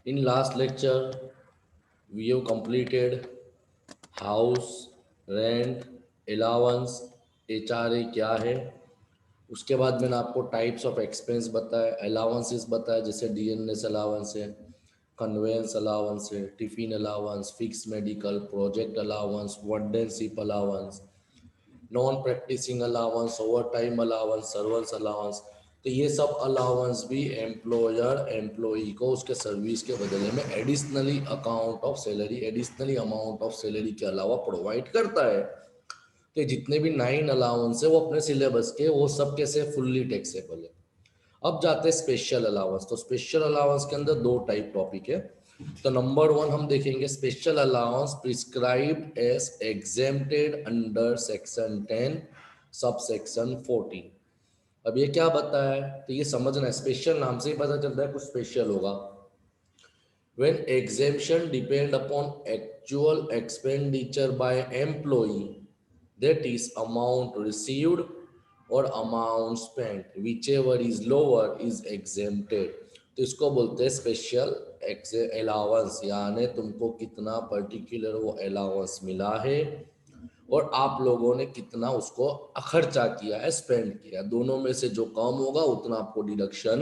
In last lecture, we have completed house, rent, allowance, HRA क्या है। उसके बाद मैंने आपको टाइप्स ऑफ एक्सपेंस बताया, अलाउंसेस बताया, जैसे डीएनएस अलाउंस है, कन्वेंस अलाउंस है, tiffin allowance, fix medical, project allowance, wardenship allowance, non practising allowance, over time allowance, servants allowance. तो ये सब अलाउंस भी एम्प्लॉयर एम्प्लॉई को उसके सर्विस के बदले में additionally account of salary, additionally amount of salary के अलावा प्रोवाइड करता है। तो जितने भी 9 अलाउंस है वो अपने सिलेबस के, वो सब कैसे फुल्ली टैक्सेबल है। अब जाते हैं स्पेशल अलाउंस। तो स्पेशल अलाउंस के अंदर दो टाइप टॉपिक है। तो नंबर वन हम देखेंगे special allowance prescribed as exempted under section 10 sub section 14। अब ये क्या बताया है, तो ये समझना है, स्पेशल नाम से ही पता चलता है कुछ स्पेशल होगा। When exemption depend upon actual expenditure by employee, that is amount received or amount spent, whichever is lower is exempted. तो इसको बोलते हैं स्पेशल अलाउंस, यानी तुमको कितना पर्टिकुलर वो अलाउंस मिला है और आप लोगों ने कितना उसको खर्चा किया है, स्पेंड किया, दोनों में से जो कम होगा उतना आपको डिडक्शन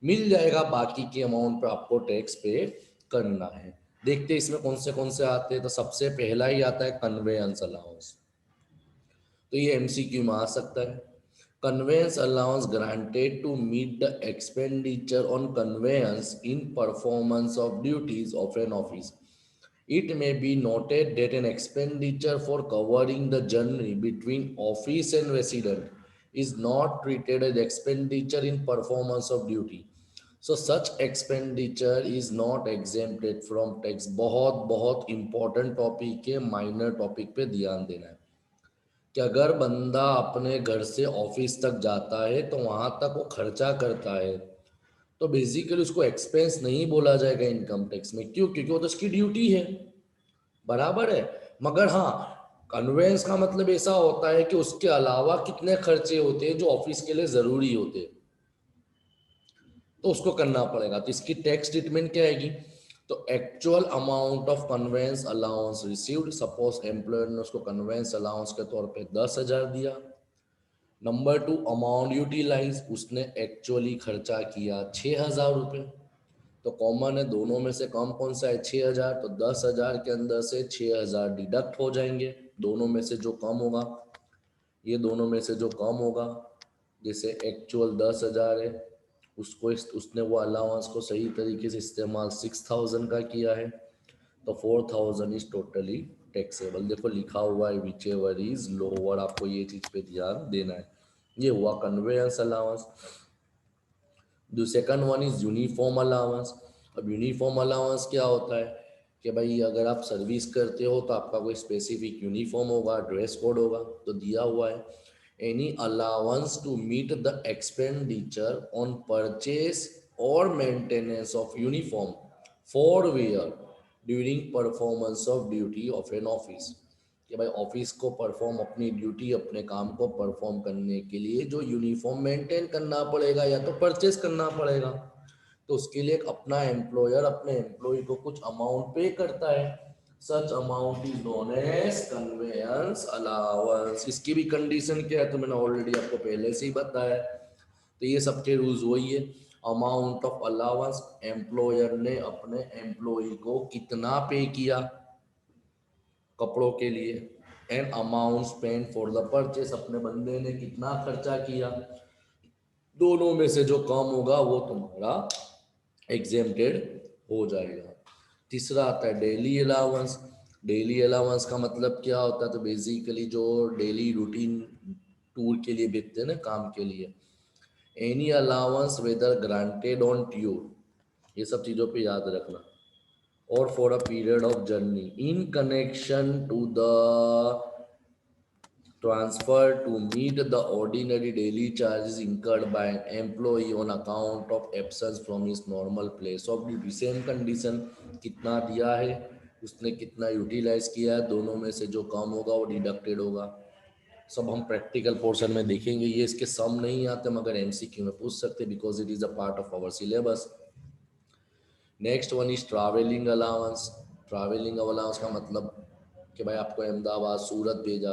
मिल जाएगा, बाकी के अमाउंट पे आपको टैक्स पे करना है। देखते हैं इसमें कौन से आते हैं। तो सबसे पहला ही आता है कन्वेंस अलाउंस। तो ये एमसीक्यू में आ सकता है। Conveyance allowance granted to meet the expenditure on conveyance in performance of duties of an office. It may be noted that an expenditure for covering the journey between office and resident is not treated as expenditure in performance of duty. So such expenditure is not exempted from tax। बहुत बहुत important topic है, minor topic पे ध्यान देना है कि अगर बंदा अपने घर से ऑफिस तक जाता है तो वहां तक वो खर्चा करता है, तो बेसिकली उसको एक्सपेंस नहीं बोला जाएगा इनकम टैक्स में। क्यों? क्योंकि वो तो उसकी ड्यूटी है, बराबर है। मगर हाँ, कन्वेंस का मतलब ऐसा होता है कि उसके अलावा कितने खर्चे होते हैं जो ऑफिस के लिए जरूरी होते हैं, तो उसको करना पड़ेगा। तो इसकी टैक्स ट्रीटमेंट क्या आएगी? तो actual amount of convince allowance received, suppose employer ने उसको कन्वेंस अलाउंस के तौर पे 10,000 दिया। नंबर टू, अमाउंट यूटिलाइज, उसने एक्चुअली खर्चा किया 6,000 रुपये। तो कॉमन है, दोनों में से कम कौन सा है? 6,000। तो 10,000 के अंदर से 6,000 डिडक्ट हो जाएंगे, दोनों में से जो कम होगा। ये दोनों में से जो कम होगा, जैसे एक्चुअल 10,000 है, उसको उसने वो अलाउंस को सही तरीके से इस्तेमाल 6,000 का किया है, तो 4,000 इज टोटली टैक्सेबल। देखो लिखा हुआ है विच एवर इज लोअर, आपको ये चीज पे ध्यान देना है। ये हुआ convince allowance. The second one is uniform allowance. अब यूनिफॉर्म अलाउंस क्या होता है कि भाई अगर आप सर्विस करते हो तो आपका कोई स्पेसिफिक यूनिफॉर्म होगा, ड्रेस कोड होगा, तो दिया हुआ है any allowance to meet the expenditure on purchase और maintenance of uniform for wear during performance of duty of an office. कि भाई ऑफिस को परफॉर्म, अपनी ड्यूटी, अपने काम को परफॉर्म करने के लिए जो यूनिफॉर्म मेंटेन करना पड़ेगा या तो परचेज करना पड़ेगा, तो उसके लिए एक अपना एम्प्लॉयर अपने एम्प्लॉय को कुछ अमाउंट पे करता है। Such amount is known as conveyance allowance. इसकी भी कंडीशन क्या है तो मैंने ऑलरेडी आपको पहले से ही बताया। तो ये सबके रूल्स वही है। अमाउंट ऑफ अलाउंस, एम्प्लॉयर ने अपने एम्प्लॉय को कितना पे किया कपड़ों के लिए, and amount spend for the purchase, अपने बंदे ने कितना खर्चा किया, दोनों में से जो कम होगा वो तुम्हारा एग्जेम्प्टेड हो जाएगा। तीसरा आता है डेली अलाउंस। डेली अलाउंस का मतलब क्या होता है? तो बेसिकली जो डेली रूटीन टूर के लिए भेजते हैं ना, काम के लिए, any allowance whether granted on tour, ये सब चीज़ों पे याद रखना। और for a period of journey in connection to the transfer to meet the ordinary daily charges incurred by an employee on account of absence from his normal place of duty। Same condition, कितना दिया है, उसने कितना utilise किया है, दोनों में से जो कम होगा वो डिडक्टेड होगा। सब हम प्रैक्टिकल पोर्शन में देखेंगे। ये इसके सम नहीं आते मगर एमसीक्यू में पूछ सकते, because it is a part of our syllabus. Next one is travelling allowance. Travelling allowance का मतलब कि भाई आपको अहमदाबाद सूरत भेजा,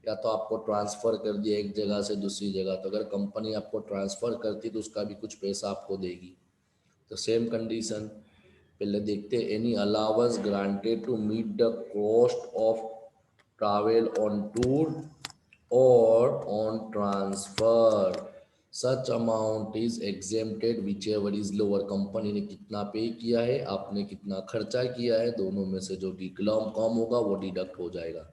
या तो आपको ट्रांसफ़र कर दिया एक जगह से दूसरी जगह, तो अगर कंपनी आपको ट्रांसफ़र करती तो उसका भी कुछ पैसा आपको देगी। तो सेम कंडीशन पहले देखते, any allowance granted to meet the cost of travel on tour और on transfer, such amount is exempted whichever is lower. Company ने कितना पे किया है, आपने कितना खर्चा किया है, दोनों में से जो कम होगा वो डिडक्ट हो जाएगा।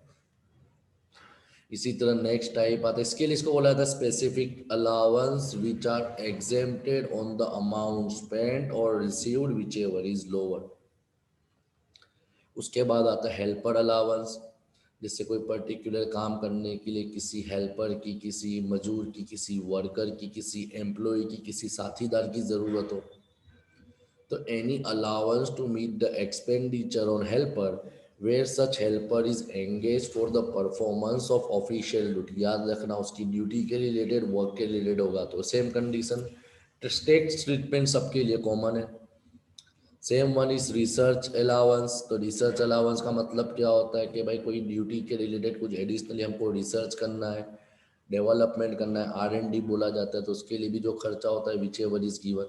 इसी तरह नेक्स्ट टाइप आता है, इसके लिए इसको बोला जाता है specific allowance which are exempted on the amount spent और received whichever is lower. उसके बाद आता है हेल्पर अलाउंस, जिससे कोई पर्टिकुलर काम करने के लिए किसी हेल्पर की, किसी मजदूर की, किसी वर्कर की, किसी एम्प्लॉय की, किसी साथीदार की ज़रूरत हो, तो any allowance to meet the expenditure on helper where such helper is engage for the performance of official duty. याद रखना उसकी ड्यूटी के रिलेटेड, वर्क के रिलेटेड होगा। तो सेम कंडीशन, स्टेट ट्रीटमेंट सबके लिए कॉमन है। Same one is research allowance. तो रिसर्च अलाउंस का मतलब क्या होता है कि भाई कोई ड्यूटी के रिलेटेड कुछ एडिशनली हमको रिसर्च करना है, डेवलपमेंट करना है, R&D बोला जाता है, तो उसके लिए भी जो खर्चा होता है विच एवर इज गिवन।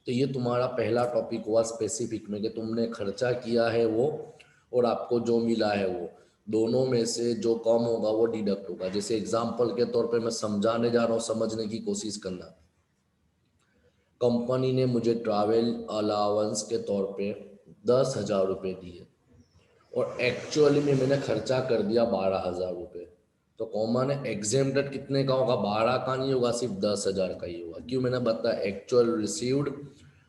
तो ये तुम्हारा पहला टॉपिक हुआ स्पेसिफिक में, कि तुमने खर्चा किया है वो और आपको जो मिला है वो, दोनों में से जो कम होगा वो डिडक्ट होगा। जैसे एग्जाम्पल के तौर पे मैं समझाने जा रहा हूँ, समझने की कोशिश करना। कंपनी ने मुझे ट्रैवल अलाउंस के तौर पे 10,000 रुपये दिए और एक्चुअली में मैंने खर्चा कर दिया 12,000 रुपये। तो कॉमन है, एग्जेम्प्टेड कितने का होगा, 12 का नहीं होगा, सिर्फ 10,000 का ही होगा। क्यों, मैंने बताया एक्चुअल रिसीव्ड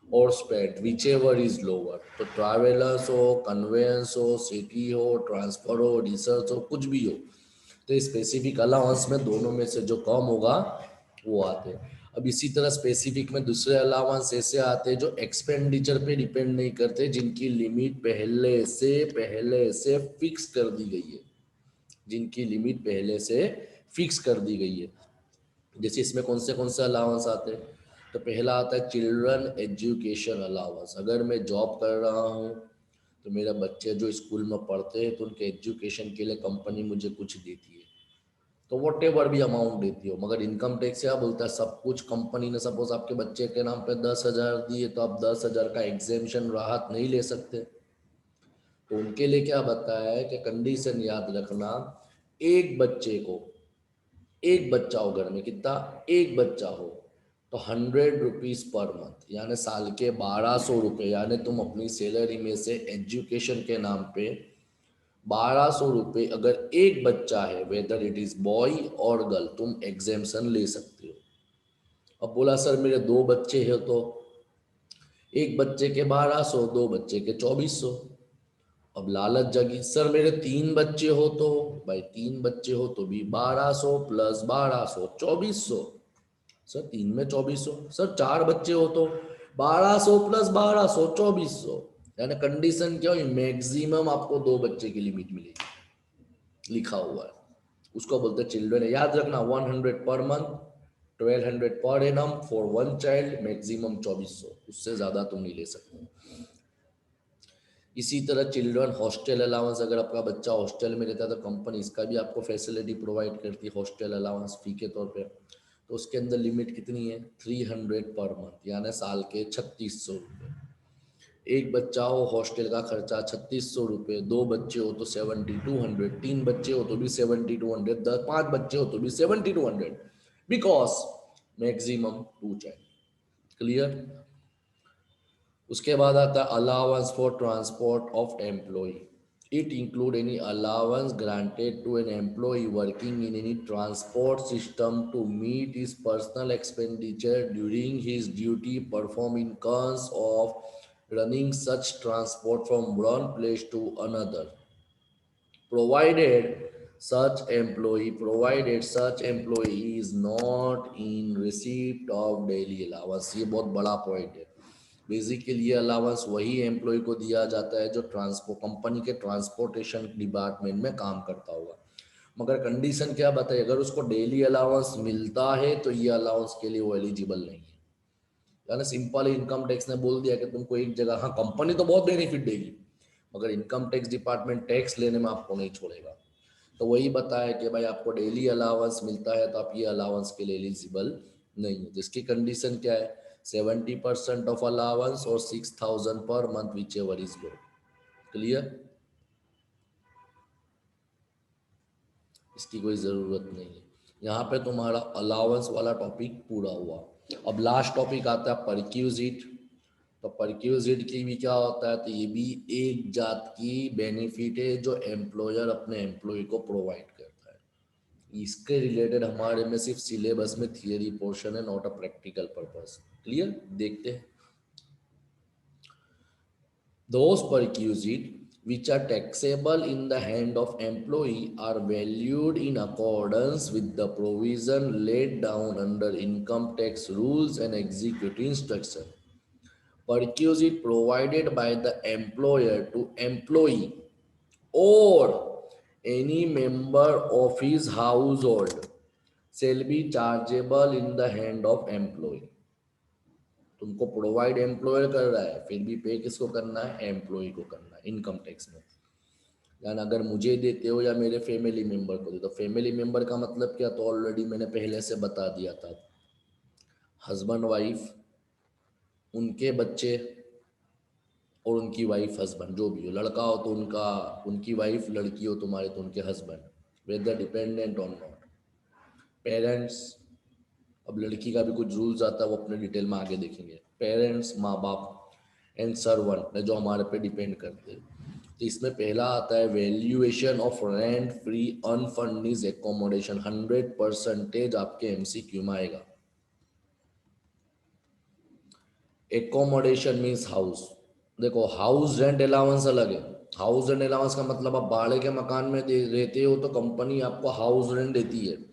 और spent which ever is lower. तो ट्रैवलर्स हो, कन्वेंस हो, सिटी हो, ट्रांसफर हो, रिसर्च हो, कुछ भी हो, तो स्पेसिफिक अलाउंस में दोनों में से जो कम होगा वो आते हैं। अब इसी तरह स्पेसिफिक में दूसरे अलाउंस ऐसे आते हैं जो एक्सपेंडिचर पे डिपेंड नहीं करते, जिनकी लिमिट पहले से फिक्स कर दी गई है, जिनकी लिमिट पहले से फिक्स कर दी गई है। जैसे इसमें कौन से अलाउंस आते हैं, तो पहला आता है चिल्ड्रन एजुकेशन अलाउंस। अगर मैं जॉब कर रहा हूँ तो मेरा बच्चे जो स्कूल में पढ़ते हैं तो उनके एजुकेशन के लिए कंपनी मुझे कुछ देती है, तो वॉट एवर भी अमाउंट देती हो। मगर इनकम टैक्स क्या बोलता है, सब कुछ कंपनी ने सपोज आपके बच्चे के नाम पे 10,000 दिए तो आप 10,000 का एग्जेम्पशन राहत नहीं ले सकते। तो उनके लिए क्या बताया है कि कंडीशन याद रखना, एक बच्चे को, एक बच्चा हो घर में, कितना, एक बच्चा हो, तो 100 रुपीज़ पर मंथ, यानी साल के 1,200 रुपये, यानी तुम अपनी सैलरी में से एजुकेशन के नाम पे 1,200 रुपये, अगर एक बच्चा है वेदर इट इज बॉय और गर्ल, तुम एग्जेम्पशन ले सकते हो। अब बोला सर मेरे दो बच्चे हैं, तो एक बच्चे के 1,200, दो बच्चे के 2,400। अब लालच जगी, सर मेरे तीन बच्चे हो, तो भाई तीन बच्चे हो तो भी 1,200 प्लस 1,200 2,400। सर तीन में 2,400, सर चार बच्चे हो तो 1,200 प्लस 1,200 2,400। यानी कंडीशन क्या हुई, मैक्सिमम आपको दो बच्चे की लिमिट मिलेगी, लिखा हुआ है, उसको बोलते हैं चिल्ड्रन। याद रखना 100 per month, 1,200 per annum for one child, maximum 2,400, उससे ज़्यादा तुम नहीं ले सकते। इसी तरह चिल्ड्रन हॉस्टल अलाउंस, अगर आपका बच्चा हॉस्टल में रहता है तो कंपनी इसका भी आपको फैसिलिटी प्रोवाइड करती है, हॉस्टल अलाउंस फी के तौर पे। तो उसके अंदर लिमिट कितनी है, 300 पर मंथ, यानी साल के 3,600 रुपये। एक बच्चा हो हॉस्टल का खर्चा 3,600 रुपये, दो बच्चे हो तो 7,200, तीन बच्चे हो तो भी 7,200, दस पाँच बच्चे हो तो भी 7,200, because maximum two child. Clear. उसके बाद आता है allowance for transport of employ. It include any allowance granted to an employ working in any transport system to meet his personal expenditure during his duty perform in terms of running such transport from one place to another, provided such employee is not in receipt of daily allowance। ये बहुत बड़ा point है। Basically ये allowance वही employ को दिया जाता है जो ट्रांसपोर्ट कंपनी के ट्रांसपोर्टेशन डिपार्टमेंट में काम करता होगा। मगर कंडीशन क्या बताइए, अगर उसको डेली अलाउंस मिलता है तो ये अलाउंस के लिए वो एलिजिबल नहीं है। यानी सिंपल इनकम टैक्स ने बोल दिया कि तुमको एक जगह, हाँ कंपनी तो बहुत बेनिफिट देगी मगर इनकम टैक्स डिपार्टमेंट टैक्स लेने में आपको नहीं छोड़ेगा। तो वही बताया कि भाई आपको डेली अलाउंस मिलता है तो आप ये अलाउंस के लिए एलिजिबल नहीं है। जिसकी कंडीशन क्या है, 70% ऑफ अलाउंस और 6,000 per month which ever is low. Clear, इसकी कोई ज़रूरत नहीं है। यहाँ पे तुम्हारा अलाउंस वाला टॉपिक पूरा हुआ। अब लास्ट टॉपिक आता है परक्यूजिट। तो परक्यूजिट की भी क्या होता है, तो ये भी एक जात की बेनिफिट है जो एम्प्लॉयर अपने एम्प्लॉय को प्रोवाइड करता है। इसके रिलेटेड हमारे में सिर्फ सिलेबस में थियरी पोर्शन है, not a practical purpose. Clear, देखते हैं। Those perquisite which are taxable in the hand of employee are valued in accordance with the provision laid down under income tax rules and executive instruction. Perquisite provided by the employer to employee or any member of his household shall be chargeable in the hand of employee. तुमको provide employer कर रहा है, फिर भी पे किसको करना है, एम्प्लॉय को करना है इनकम टैक्स में। यानी अगर मुझे देते हो या मेरे फैमिली मेंबर को देते हो, फैमिली मेंबर का मतलब क्या, तो ऑलरेडी मैंने पहले से बता दिया था, हस्बैंड वाइफ, उनके बच्चे और उनकी वाइफ हस्बैंड, जो भी हो, लड़का हो तो उनका उनकी वाइफ, लड़की हो तुम्हारे तो उनके husband, whether dependent on not, parents. अब लड़की का भी कुछ रूल्स आता है, वो अपने डिटेल में आगे देखेंगे। पेरेंट्स, माँ बाप एंड सर्वेंट जो हमारे पे डिपेंड करते हैं। तो इसमें पहला आता है valuation of rent free unfurnished accommodation. 100% आपके एमसीक्यू में आएगा। Accommodation means house. देखो, हाउस रेंट अलाउंस अलग है। हाउस रेंट अलाउंस का मतलब आप भाड़े के मकान में रहते हो तो कंपनी आपको हाउस रेंट देती है।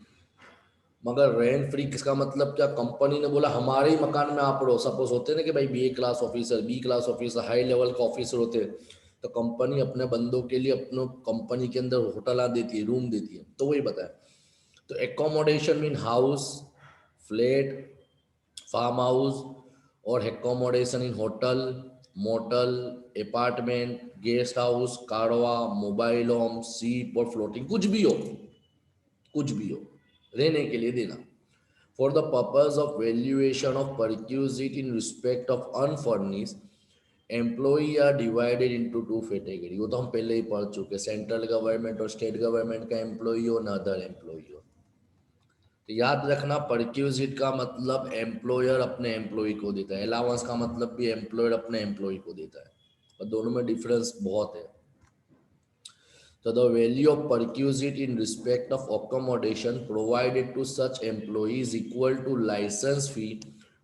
मगर रेंट फ्री किसका मतलब क्या, कंपनी ने बोला हमारे ही मकान में आप रहो। सपोज होते हैं ना कि भाई B class officer, B class officer, high level का ऑफिसर होते हैं, तो कंपनी अपने बंदों के लिए अपने कंपनी के अंदर होटल देती है, रूम देती है। तो वही बताया। तो accommodation mean house, flat, farm house, और accommodation in hotel, motel, apartment, guest house, caravan, mobile home, ship और फ्लोटिंग, कुछ भी हो, कुछ भी हो, रहने के लिए देना। For the purpose of valuation of perquisite in respect of unfurnished, employee are divided into two category। वो तो हम पहले ही पढ़ चुके, सेंट्रल गवर्नमेंट और स्टेट गवर्नमेंट का एम्प्लॉई हो ना अदर एम्प्लॉई हो। तो याद रखना, परक्यूजिट का मतलब एम्प्लॉयर अपने एम्प्लॉय को देता है, अलाउंस का मतलब भी एम्प्लॉयर अपने एम्प्लॉय को देता है, और दोनों में डिफरेंस बहुत है। So the value of perquisite in respect of accommodation provided to such employees equal to license fee,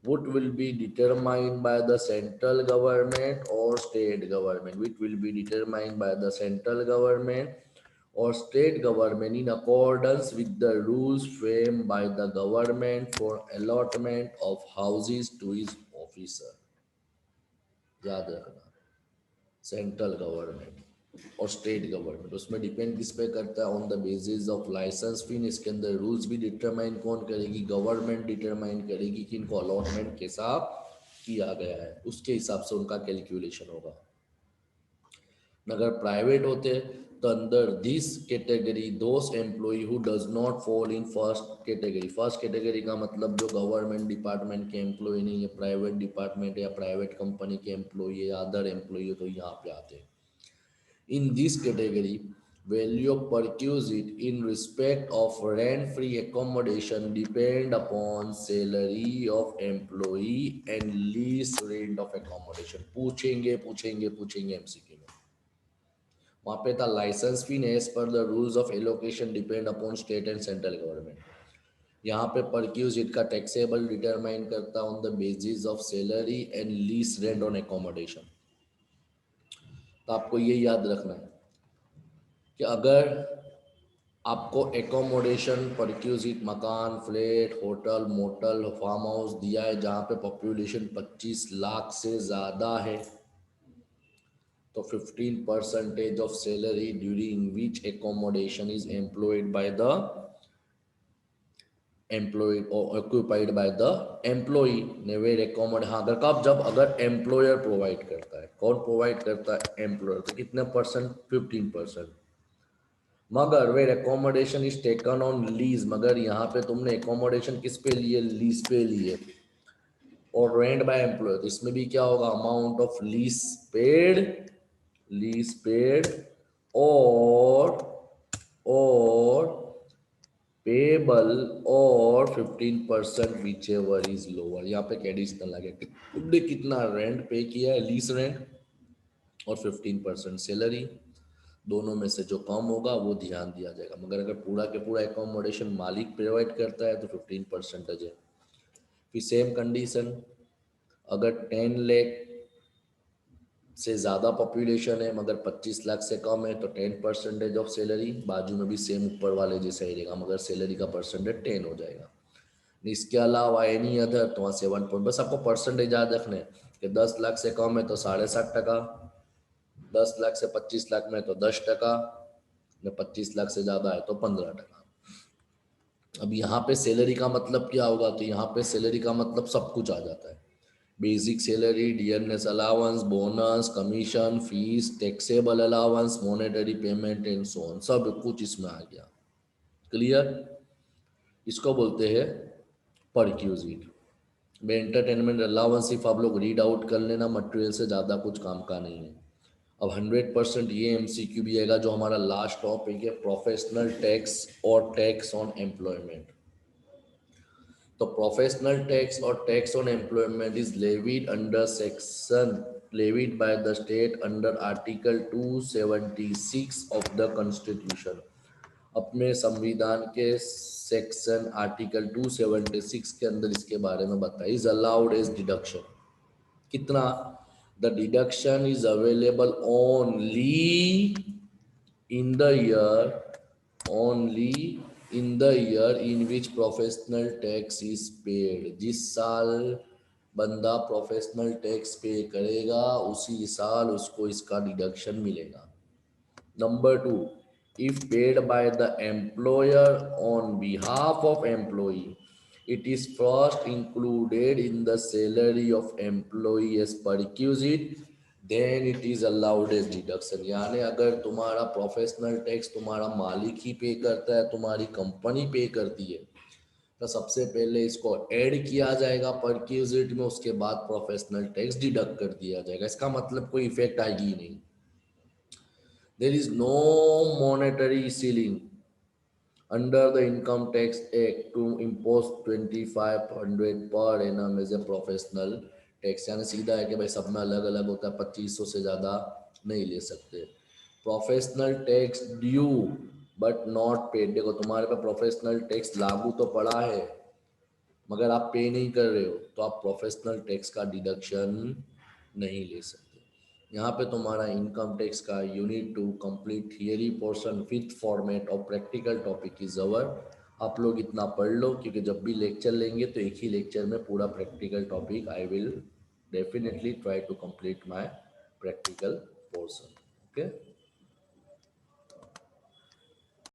which will be determined by the central government or state government, which will be determined by the central government or state government in accordance with the rules framed by the government for allotment of houses to its officer। याद रखना, central government और state government, उसमें depend किस पे करता है, on the basis of licence fee. इसके अंदर रूल्स भी डिटरमाइन कौन करेगी, गवर्नमेंट डिटरमाइन करेगी कि इनको अलॉटमेंट कैसा किया गया है, उसके हिसाब से उनका कैलकुलेशन होगा। अगर प्राइवेट होते तो अंदर this category those employ who does not fall in first category. First category का मतलब जो गवर्नमेंट डिपार्टमेंट के एम्प्लॉय नहीं है, प्राइवेट डिपार्टमेंट या प्राइवेट कंपनी के एम्प्लॉय या अदर एम्प्लॉय, तो यहाँ पे आते हैं। In this category, value of perquisite in respect of rent-free accommodation depend upon salary of employee and lease rent of accommodation। पूछेंगे पूछेंगे पूछेंगे एमसीक्यू में। वहाँ पे था licence fee as per the rules of allocation depend upon state and central government. यहाँ पे perquisite का टैक्सेबल डिटरमाइन करता on the basis of salary and lease rent on accommodation. तो आपको ये याद रखना है कि अगर आपको एकोमोडेशन परक्यूजिट मकान, flat, hotel, motel, farm house दिया है जहाँ पे पॉपुलेशन 25 लाख से ज़्यादा है, तो 15% of salary during which accommodation is employed by the employed और ऑक्यूपाइड बाय द एम्प्लॉई ने वेर एकोमोड, हाँ अगर कब, जब अगर एम्प्लॉयर प्रोवाइड करता है। कौन प्रोवाइड करता है? एम्प्लॉयर। तो कितने परसेंट? 15%। मगर where accommodation is taken on lease, मगर यहाँ पे तुमने एकोमोडेशन किस पे लिए? लीज पे लिए। और रेंट बाय एम्प्लॉयर, तो इसमें भी क्या होगा? Amount of lease paid, lease paid और पेबल और 15% विच एवर इज लोअर। यहाँ पे एडिशनल आ गया, तुमने कितना रेंट पे किया है, लीज रेंट, और 15% सैलरी, दोनों में से जो कम होगा वो ध्यान दिया जाएगा। मगर अगर पूरा के पूरा एकोमोडेशन मालिक प्रोवाइड करता है तो 15% है। फिर सेम कंडीशन, अगर 10 लाख से ज़्यादा पॉपुलेशन है मगर 25 लाख से कम है तो 10% ऑफ सैलरी, बाजू में भी सेम ऊपर वाले जैसा ही रहेगा, मगर सैलरी का परसेंटेज 10 हो जाएगा। इसके अलावा एनी अदर तो वहाँ 7 बस आपको परसेंटेज याद रखने कि 10 लाख से कम है तो 7.5%, 10 लाख से 25 लाख में तो 10%, 25 लाख से ज़्यादा है तो 15%। अब यहाँ पे सैलरी का मतलब क्या होगा? तो यहाँ पे सैलरी का मतलब सब कुछ आ जाता है। Basic salary, dearness allowance, bonus, commission, fees, taxable allowance, monetary payment and so on, सब कुछ इसमें आ गया। क्लियर? इसको बोलते हैं परक्यूजिट। में एंटरटेनमेंट अलाउंस सिर्फ आप लोग रीड आउट कर लेना, मटेरियल से ज़्यादा कुछ काम का नहीं है। अब 100% ये एमसीक्यू भी आएगा जो हमारा लास्ट टॉपिक है, प्रोफेशनल टैक्स और टैक्स ऑन एम्प्लॉयमेंट। तो प्रोफेशनल टैक्स और tax on employment is levied under section levied by the state under article 276 of the constitution. अपने संविधान के सेक्शन आर्टिकल 276 के अंदर इसके बारे में बताया। Is allowed as deduction. कितना? The deduction is available only in the year, only in the year in which professional tax is paid. जिस साल बंदा प्रोफेशनल टैक्स पे करेगा उसी साल उसको इसका डिडक्शन मिलेगा। Number 2, if paid by the employer on behalf of employee, it is first included in the salary of employee as per requisite, then it is allowed as deduction। यानी अगर तुम्हारा प्रोफेशनल टैक्स तुम्हारा मालिक ही पे करता है, तुम्हारी कंपनी पे करती है, तो सबसे पहले इसको ऐड किया जाएगा परक्यूजिट में, उसके बाद प्रोफेशनल टैक्स डिडक्ट कर दिया जाएगा। इसका मतलब कोई इफेक्ट आएगी ही नहीं। There is no monetary ceiling under the Income Tax Act to impose 2500 per annum as a professional tax। यानी सीधा है कि भाई सब में अलग अलग होता है, 2500 से ज़्यादा नहीं ले सकते। Professional tax due but not paid. देखो तुम्हारे पे प्रोफेशनल टैक्स लागू तो पड़ा है मगर आप पे नहीं कर रहे हो तो आप प्रोफेशनल टैक्स का डिडक्शन नहीं ले सकते। यहाँ पे तुम्हारा इनकम टैक्स का unit two complete theory portion with format और प्रैक्टिकल टॉपिक इज अवर। आप लोग इतना पढ़ लो क्योंकि जब भी लेक्चर लेंगे तो एक ही लेक्चर में पूरा practical topic I will definitely try to complete my practical portion. Okay.